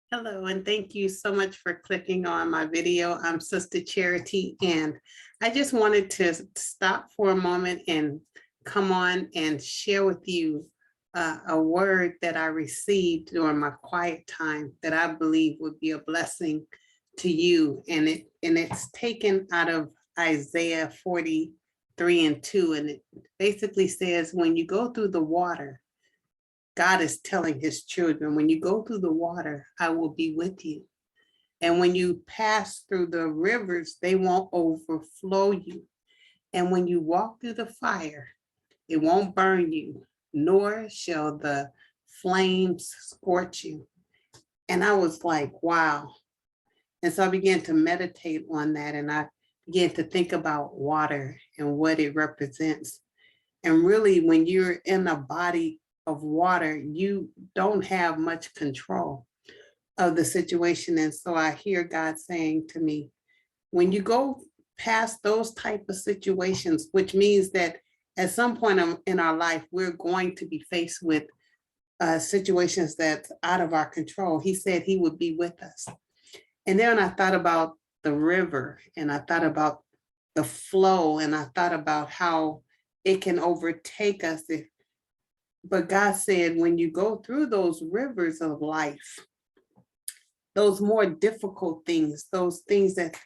Hello, and thank you so much for clicking on my video. I'm Sister Charity, and I just wanted to stop for a moment and come on and share with you a word that I received during my quiet time that I believe would be a blessing to you. And it's taken out of Isaiah 43:2, and it basically says, when you go through the water, God is telling his children, when you go through the water, I will be with you. And when you pass through the rivers, they won't overflow you. And when you walk through the fire, it won't burn you, nor shall the flames scorch you. And I was like, wow. And so I began to meditate on that, and I began to think about water and what it represents. And really, when you're in a body of water, you don't have much control of the situation. And so I hear God saying to me, when you go past those type of situations, which means that at some point in our life, we're going to be faced with situations that's out of our control. He said he would be with us. And then I thought about the river, and I thought about the flow, and I thought about how it can overtake us but God said, when you go through those rivers of life, those more difficult things, those things that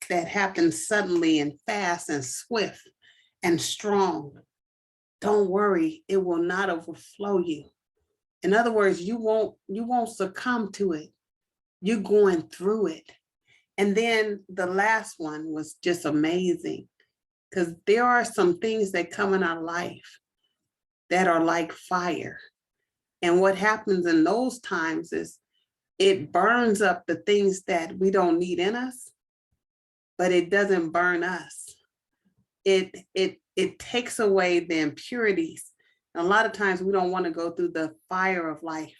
happen suddenly and fast and swift and strong, don't worry, it will not overflow you. In other words, you won't succumb to it. You're going through it. And then the last one was just amazing, because there are some things that come in our life that are like fire. And what happens in those times is it burns up the things that we don't need in us, but it doesn't burn us. It takes away the impurities. And a lot of times we don't want to go through the fire of life,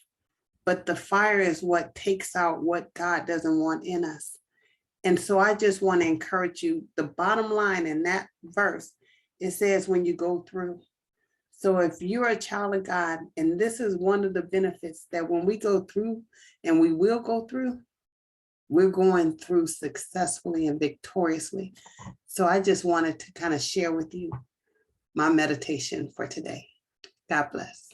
but the fire is what takes out what God doesn't want in us. And so I just want to encourage you, the bottom line in that verse, it says, when you go through. So if you're a child of God, and this is one of the benefits, that when we go through, and we will go through, we're going through successfully and victoriously. So I just wanted to kind of share with you my meditation for today. God bless.